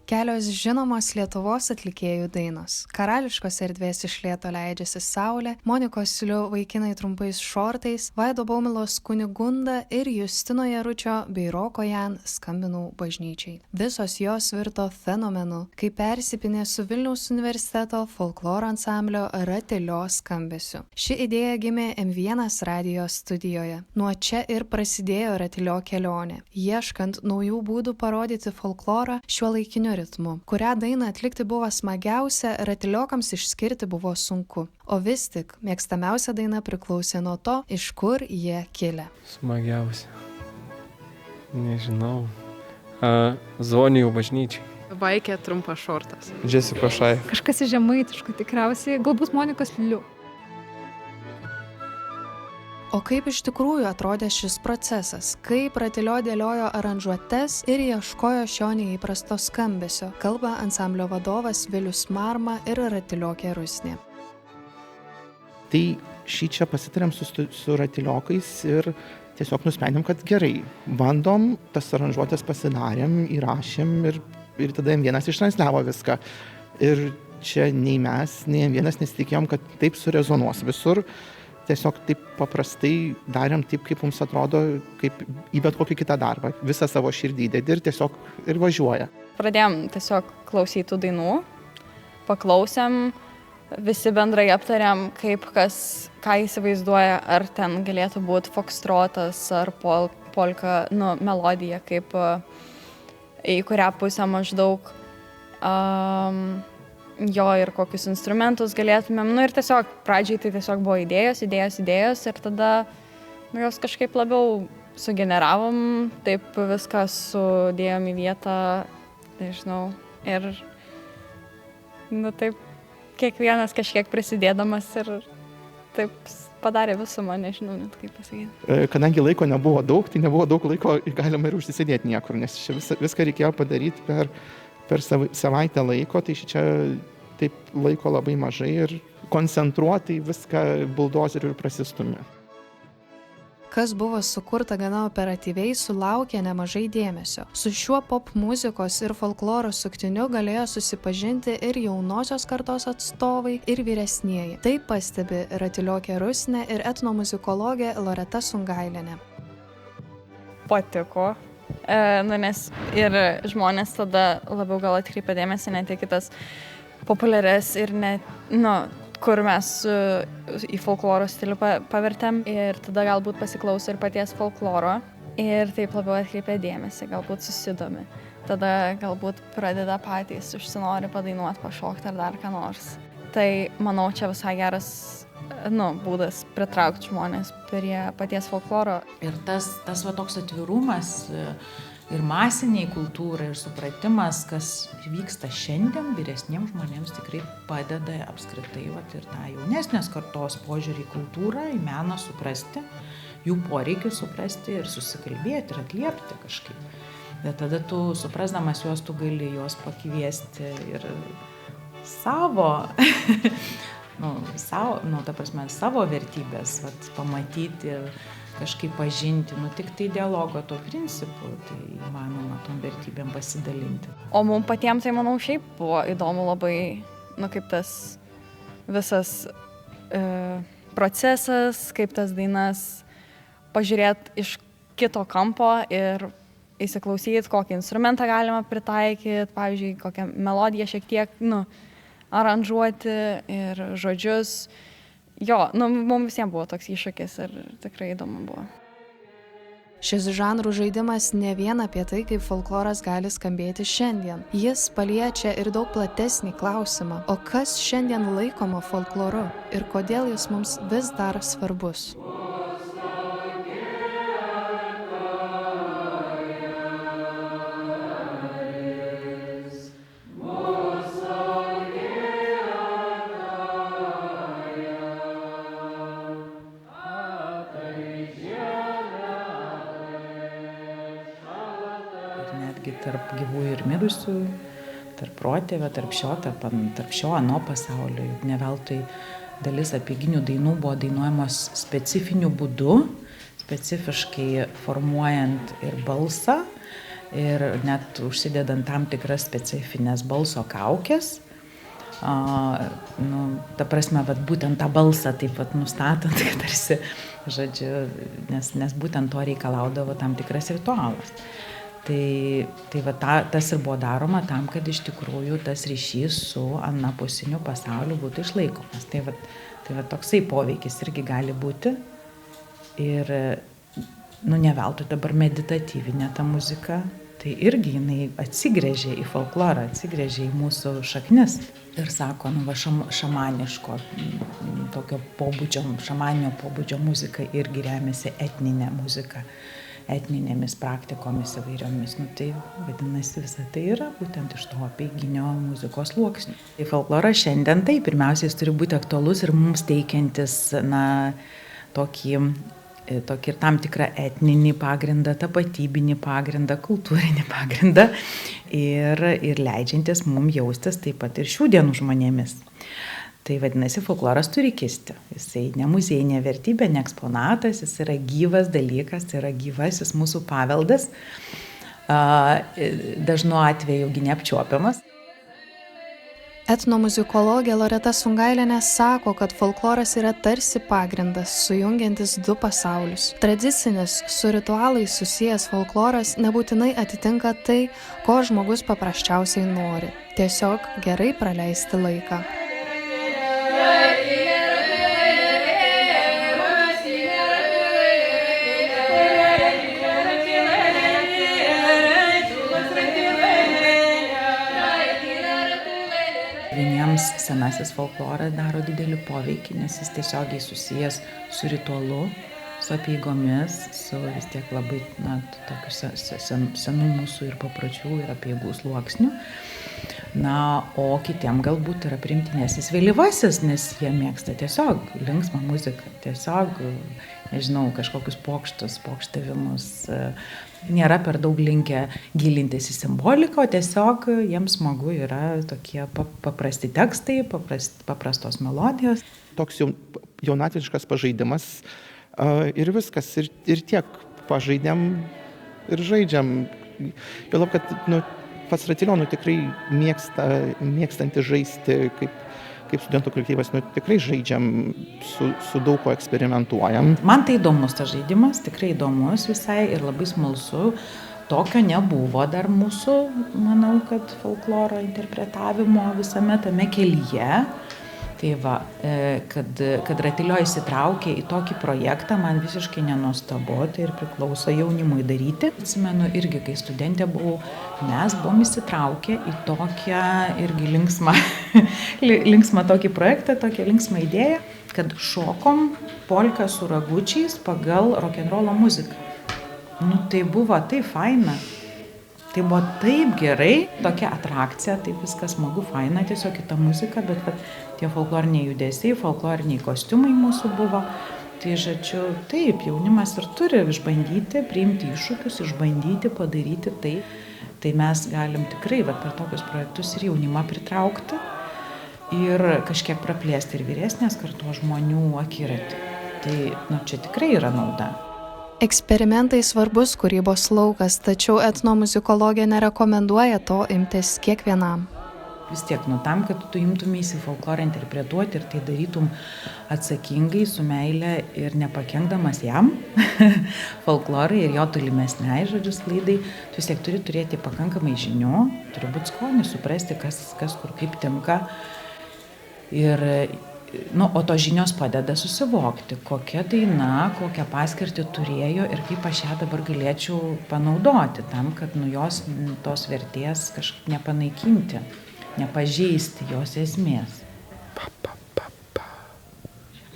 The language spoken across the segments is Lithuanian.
Kelios žinomos Lietuvos atlikėjų dainos. Karališkos erdvės iš lėto leidžiasi saulė, Monikos Liu Vaikinai trumpais šortais, Vaido Baumilos Kunigunda ir Justino Jaručio bei Roko Jan Skambinau bažnyčiai. Visos jos virto fenomenu, kai persipinė su Vilniaus universiteto folkloro ansamblio Ratilio skambesiu. Ši idėja gimė M1 radijo studijoje. Nuo čia ir prasidėjo Ratilio kelionė, ieškant naujų būdų parodyti folklorą šiuolaikiniu ritmu. Kurią dainą atlikti buvo smagiausia, ratiliokams išskirti buvo sunku. O vis tik mėgstamiausia daina priklausė nuo to, iš kur jie kilę. Smagiausia. Nežinau. Zonijų bažnyčiai. Vaikė trumpas šortas. Džesiko Šai. Kažkas iš žemaitiškų tikriausiai, galbūt Monikos Liu. O kaip iš tikrųjų atrodė šis procesas, kaip Ratilio dėliojo aranžuotes ir ieškojo šio neįprasto skambesio, kalba ansamblio vadovas Vilius Marma ir Ratiliokė Rusnė. Tai šį čia pasitarėm su ratiliokais ir tiesiog nusprendėm, kad gerai, bandom, tas aranžuotės pasidarėm, įrašėm ir tada M1 ištransliavo viską. Ir čia nei mes, nei M1 nesitikėjom, kad taip surezonuos visur. Tiesiog taip paprastai darėm taip, kaip mums atrodo, kaip į bet kokį kitą darbą. Visą savo širdį dedi ir tiesiog ir važiuoja. Pradėjom tiesiog klausyti tų dainų, paklausėm, visi bendrai aptarėm, kaip kas, ką įsivaizduoja, ar ten galėtų būti fokstrotas ar polka, melodija, kaip į kurią pusę maždaug. Jo ir kokius instrumentus galėtumėm. Ir tiesiog pradžiai tai tiesiog buvo idėjos ir tada jos kažkaip labiau sugeneravom, taip viską sudėjom į vietą, nežinau, ir taip kiekvienas kažkiek prisidėdamas ir taip padarė visumą, nežinau net kaip pasakyti. Kadangi laiko nebuvo daug, tai nebuvo daug laiko galima ir užsisėdėti niekur, nes čia viską reikėjo padaryti per savaitę laiko, tai čia taip laiko labai mažai ir koncentruotai viską buldozeriu ir prasistumė. Kas buvo sukurta gana operatyviai, sulaukė nemažai dėmesio. Su šiuo pop muzikos ir folkloro suktiniu galėjo susipažinti ir jaunosios kartos atstovai, ir vyresnieji. Tai pastebi Ratiliokė Rusnė ir etnomuzikologė Loreta Sungailienė. Patiko. Nes ir žmonės tada labiau gal atkreipia dėmesį ne tik kitas populiarias ir net, kur mes į folkloro stilių pavertėm ir tada galbūt pasiklauso ir paties folkloro ir taip labiau atkreipia dėmesį, galbūt susidomi. Tada galbūt pradeda patys, užsinori padainuoti, pašokti ar dar ką nors. Tai manau, čia visai geras būdas pritraukti žmonės prie paties folkloro. Ir tas va toks atvirumas ir masiniai kultūrai ir supratimas, kas vyksta šiandien, vyresniems žmonėms tikrai padeda apskritai ir tą jaunesnės kartos požiūrį į kultūrą, į meną suprasti, jų poreikius suprasti ir susikalbėti ir atliepti kažkaip. Bet tada tu, suprasdamas juos, tu gali juos pakviesti ir savo savo vertybės, pamatyti, kažkaip pažinti, tik tai dialogo to principu, tai įmanoma tom vertybėm pasidalinti. O mums patiems, tai manau, šiaip buvo įdomu labai, kaip tas visas procesas, kaip tas dainas pažiūrėti iš kito kampo ir įsiklausyti, kokį instrumentą galima pritaikyti, pavyzdžiui, kokią melodiją šiek tiek, aranžuoti ir žodžius. Mums visiems buvo toks iššūkis ir tikrai įdomu buvo. Šis žanrų žaidimas ne vien apie tai, kaip folkloras gali skambėti šiandien. Jis paliečia ir daug platesnį klausimą, o kas šiandien laikoma folkloru ir kodėl jis mums vis dar svarbus. Tarp gyvųjų ir mirusių, tarp protėvio, tarp šio ano pasaulio. Ne veltui dalis apeiginių dainų buvo dainuojamos specifiniu būdu, specifiškai formuojant ir balsą, ir net užsidedant tam tikras specifines balso kaukės. Ta prasme, būtent tą balsą taip nustatant, kad tarsi, žodžiu, nes būtent to reikalaudavo tam tikras ritualas. Tai tas ir buvo daroma tam, kad iš tikrųjų tas ryšys su anapusiniu pasauliu būtų išlaikomas. Tai toksai poveikis irgi gali būti. Ir, ne veltui dabar meditatyvinė ta muzika, tai irgi jinai atsigręžė į folklorą, atsigręžė į mūsų šaknis. Ir sako, šamaniško tokio pobūdžio, šamaninio pobūdžio muzika irgi remiasi etninė muzika, etninėmis praktikomis įvairiomis. Tai vadinasi, visa tai yra būtent iš to apeiginio muzikos sluoksnių. Tai folkloras šiandien pirmiausia, jis turi būti aktualus ir mums teikiantis, tokį ir tam tikrą etninį pagrindą, tapatybinį pagrindą, kultūrinį pagrindą ir leidžiantis mums jaustis taip pat ir šių dienų žmonėmis. Tai vadinasi, folkloras turi kisti. Jisai ne muziejinė vertybė, ne eksponatas, jis yra gyvas dalykas, tai yra gyvasis mūsų paveldas, dažnu atveju neapčiuopiamas. Etnomuzikologė Loreta Sungailienė sako, kad folkloras yra tarsi pagrindas, sujungiantis du pasaulius. Tradicinis, su ritualais susijęs folkloras nebūtinai atitinka tai, ko žmogus paprasčiausiai nori. Tiesiog gerai praleisti laiką. Vieniems senasis folkloras daro didelį poveikį, nes jis tiesiogiai susijęs su ritualu, su apeigomis, su vis tiek labai tokiu senų mūsų ir papročių ir apeigų sluoksnių. O kitiem galbūt yra priimtinesnis vėlyvasis, nes jie mėgsta tiesiog linksmą muziką, tiesiog, kažkokius pokštus, pokštavimus. Nėra per daug linkę gilintis į simboliką, o tiesiog jiems smagu yra tokie paprasti tekstai, paprastos melodijos. Toks jaunatviškas pažaidimas ir viskas, ir tiek pažaidėm ir žaidžiam. Jau kad pats Ratilionų tikrai mėgstanti žaisti kaip studentų kolektyvas, tikrai žaidžiam, su daug ko eksperimentuojam. Man tai įdomus tas žaidimas, tikrai įdomus visai ir labai smalsu. Tokio nebuvo dar mūsų, manau, kad folkloro interpretavimo visame tame kelyje. Kad Ratilio įsitraukė į tokį projektą, man visiškai nenuostabu, tai ir priklauso jaunimui daryti. Atsimenu irgi, kai studentė buvau, mes buvom įsitraukę į tokią irgi linksmą tokį projektą, tokią linksmą idėją, kad šokom polką su ragučiais pagal rokenrolo muziką. Tai buvo taip faina. Tai buvo taip gerai, tokia atrakcija, taip viskas smagu, faina, tiesiog kita muzika, bet tie folkloriniai judesiai, folkloriniai kostiumai mūsų buvo. Tai žodžiu, taip, jaunimas ir turi išbandyti, priimti iššūkius, išbandyti, padaryti tai. Tai mes galim tikrai per tokius projektus ir jaunimą pritraukti ir kažkiek praplėsti ir vyresnės kartos žmonių akiratį. Tai čia tikrai yra nauda. Eksperimentai svarbus kūrybos laukas, tačiau etnomuzikologė nerekomenduoja to imtis kiekvienam. Vis tiek, tam, kad tu imtumeisi folklorą interpretuoti ir tai darytum atsakingai, su meile ir nepakenkdamas jam, folklorai ir jo tolimesnei sklaidai, tu vis tiek turi turėti pakankamai žinių, turi būti skonį, suprasti, kas kur kaip tinka. O to žinios padeda susivokti, kokia daina, kokią paskirtį turėjo ir kaip aš ją dabar galėčiau panaudoti tam, kad jos tos vertės kažkaip nepanaikinti, nepažeisti jos esmės.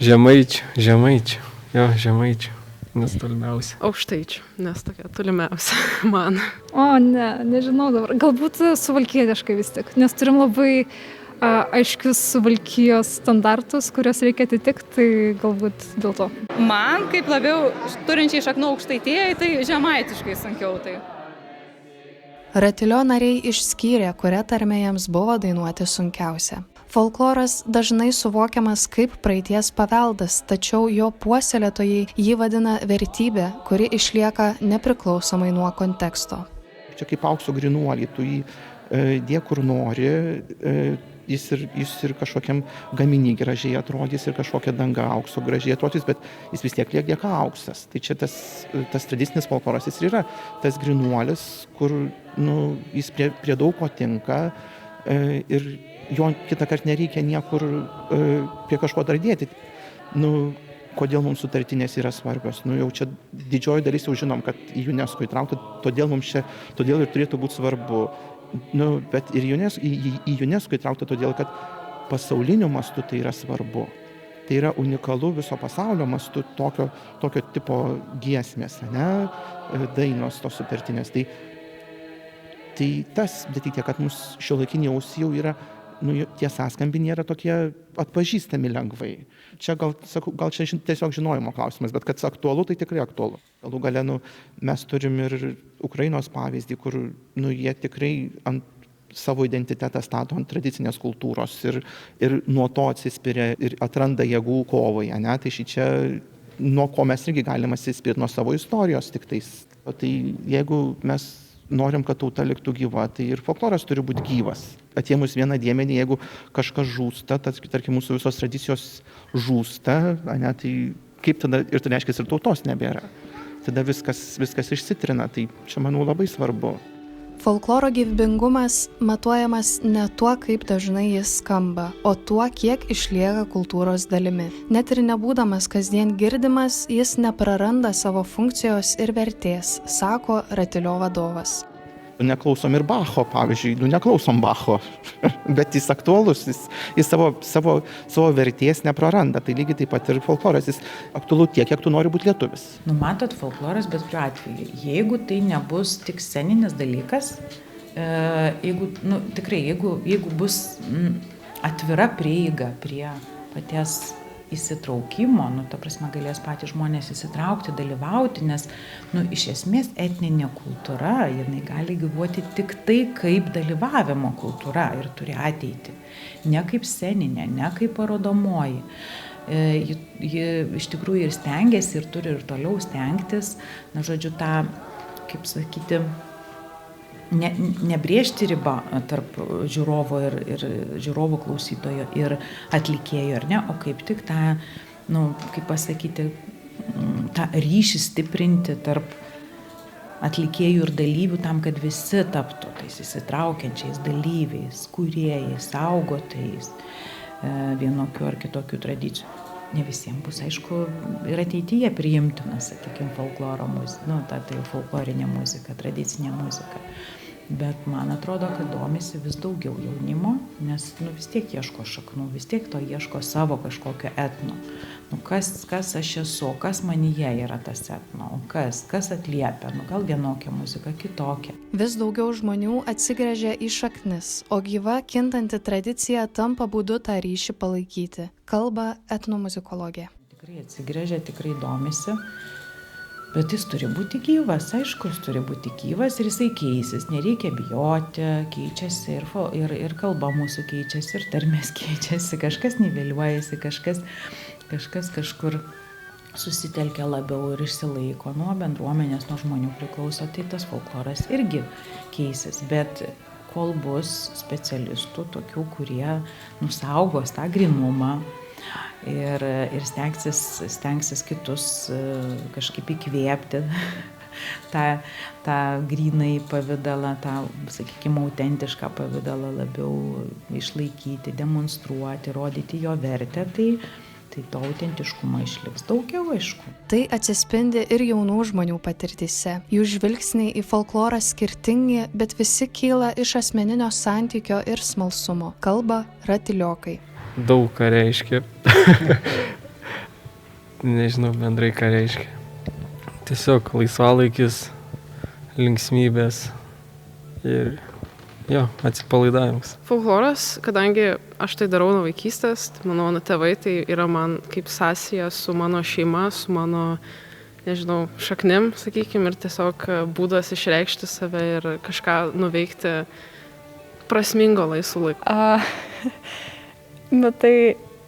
Žemaičių. Jo, žemaičių. Nes tolimiausia. Aukštaičių, nes tokia tolimiausia man. Nežinau dabar. Galbūt suvalkietiškai vis tik, nes turim labai aiškius Suvalkijos standartus, kuriuos reikia atitikti, tai galbūt dėl to. Man, kaip labiau turinčiai šaknų Aukštaitijai, tai žemaitiškai sunkiau tai. Ratilio nariai išskyrė, kuria tarme jiems buvo dainuoti sunkiausia. Folkloras dažnai suvokiamas kaip praeities paveldas, tačiau jo puoselėtojai jį vadina vertybė, kuri išlieka nepriklausomai nuo konteksto. čia kaip aukso grynuolį, tu jį dėk kur nori, jis ir kažkokiam gaminy gražiai atrodys, ir kažkokia danga aukso gražiai atrodys, bet jis vis tiek lieka auksas. Tai čia tas tradicinis folkloras, jis yra tas grynuolis, kur jis prie daug ko tinka ir jo kitą kartą nereikia niekur prie kažko dar dėti. Kodėl mums sutartinės yra svarbios? Jau čia didžioji dalis jau žinom, kad į UNESCO įtraukta, todėl ir turėtų būti svarbu. Bet ir į UNESCO įtraukta todėl, kad pasauliniu mastu tai yra svarbu. Tai yra unikalu viso pasaulio mastu tokio tipo giesmės, dainos tos sutartinės. Tai tas, bet tiek, kad mūsų šiuolaikiniai ausiai jau yra, tie sąskambiai nėra tokie atpažįstami lengvai. Čia gal čia tiesiog žinojimo klausimas, bet kad aktualu, tai tikrai aktualu. Galų gale, mes turim ir Ukrainos pavyzdį, kur, jie tikrai ant savo identitetą stato ant tradicinės kultūros ir nuo to atsispiria ir atranda jėgų kovai, Tai šičia, nuo ko mes irgi galime atsispirti nuo savo istorijos tiktais. Tai jeigu mes norim, kad tauta liktų gyva, tai ir folkloras turi būti gyvas. Atėmus vieną dėmenį, jeigu kažkas žūsta, tarkim, mūsų visos tradicijos žūsta, tai kaip tada, ir tai reiškia, ir tautos nebėra. Tada viskas išsitrina, tai čia, manau, labai svarbu. Folkloro gyvybingumas matuojamas ne tuo, kaip dažnai jis skamba, o tuo, kiek išlieka kultūros dalimi. Net ir nebūdamas kasdien girdimas, jis nepraranda savo funkcijos ir vertės, sako Ratilio vadovas. Neklausom ir Bacho, pavyzdžiui, neklausom Bacho, bet jis aktualus, jis savo vertės nepraranda. Tai lygiai taip pat ir folkloras, jis aktualu tiek, kiek tu nori būti lietuvis. Matot, folkloras bet kuriuo atveju, jeigu tai nebus tik sceninis dalykas, jeigu bus atvira prieiga prie paties įsitraukimo, ta prasme galės patys žmonės įsitraukti, dalyvauti, nes, iš esmės etninė kultūra, jinai gali gyvuoti tik tai kaip dalyvavimo kultūra ir turi ateitį. Ne kaip sceninė, ne kaip parodomoji. Ji iš tikrųjų ir stengiasi ir turi ir toliau stengtis, tą, kaip sakyti, nebrėžti ribą tarp žiūrovo ir žiūrovo klausytojo ir atlikėjo, ar ne, o kaip tik tą, kaip pasakyti, tą ryšį stiprinti tarp atlikėjų ir dalyvių tam, kad visi taptų tais įsitraukiančiais dalyviais, kūrėjais, saugotojais vienokių ar kitokių tradicijų. Ne visiems bus, aišku, ir ateityje priimtina, sakykime, folkloro muzika, tai folklorinė muzika, tradicinė muzika. Bet man atrodo, kad domisi vis daugiau jaunimo, nes vis tiek ieško šaknų, vis tiek to ieško savo kažkokio etno. Kas aš esu, kas manyje yra tas etno, kas atliepia, gal vienokia muzika, kitokia. Vis daugiau žmonių atsigręžia į šaknis, o gyva kintanti tradicija tampa būdu tą ryšį palaikyti, kalba etnomuzikologė. Tikrai atsigręžia, tikrai domisi. Bet jis turi būti gyvas, aišku, jis turi būti gyvas ir jisai keisis, nereikia bijoti, keičiasi ir kalba mūsų keičiasi, ir tarmės keičiasi, kažkas niveliuojasi, kažkas kažkur susitelkia labiau ir išsilaiko nuo bendruomenės, nuo žmonių priklauso, tai tas folkloras irgi keisis, bet kol bus specialistų, tokių, kurie nusaugos tą grynumą, ir stengsis kitus kažkaip įkvėpti tą grynai pavidalą, tą, sakykime, autentišką pavidalą labiau išlaikyti, demonstruoti, rodyti jo vertę, tai to autentiškumo išliks daugiau, aišku. Tai atsispindi ir jaunų žmonių patirtyse. Jų žvilgsniai į folklorą skirtingi, bet visi kyla iš asmeninio santykio ir smalsumo, kalba Ratiliokai. Daug ką reiškia. Nežinau bendrai, ką reiškia. Tiesiog laisvalaikis, linksmybės ir atsipalaidavimas. Folkloras, kadangi aš tai darau nuo vaikystės, mano tėvai tai yra man kaip sąsaja su mano šeima, su mano, šaknim, sakykime, ir tiesiog būdas išreikšti save ir kažką nuveikti prasmingo laisvų laikų. Tai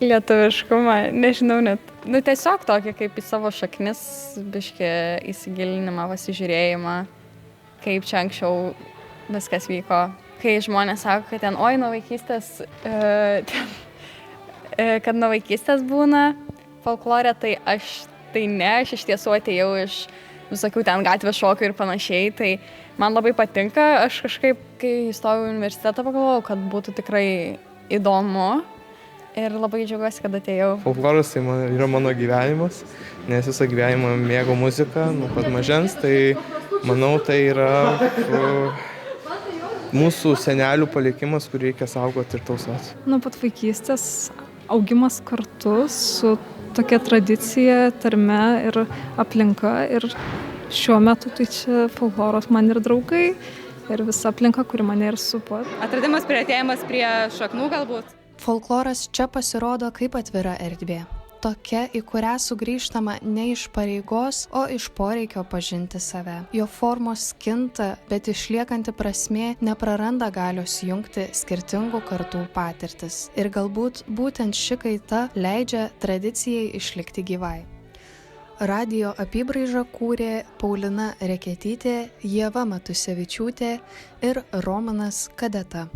lietuviškumą, nežinau net, tiesiog tokį kaip į savo šaknis, biškį įsigilinimą, pasižiūrėjimą, kaip čia anksčiau viskas vyko. Kai žmonės sako, kad ten, oi, nuo vaikystės, kad nuo vaikystės būna folklorė, tai aš iš tiesų atėjau iš visokių ten gatvės šokių ir panašiai, tai man labai patinka, aš kažkaip, kai įstojau į universitetą, pagalvojau, kad būtų tikrai įdomu ir labai džiaugiuosi, kad atėjau. Folkloras tai yra mano gyvenimas, nes visą gyvenimą mėgau muziką nuo pat mažens, tai manau, tai yra mūsų senelių palikimas, kurį reikia saugoti ir tausoti. Nuo pat vaikystės augimas kartu su tokia tradicija, tarme ir aplinka. Ir šiuo metu tai čia folkloras man ir draugai, ir visa aplinka, kuri mane ir supo. Atradimas, priartėjimas prie šaknų galbūt. Folkloras čia pasirodo kaip atvira erdvė. Tokia, į kurią sugrįžtama ne iš pareigos, o iš poreikio pažinti save. Jo formos kinta, bet išliekanti prasmė nepraranda galios jungti skirtingų kartų patirtis. Ir galbūt būtent ši kaita leidžia tradicijai išlikti gyvai. Radijo apybraižą kūrė Paulina Reketytė, Ieva Matusevičiūtė ir Romanas Kadeta.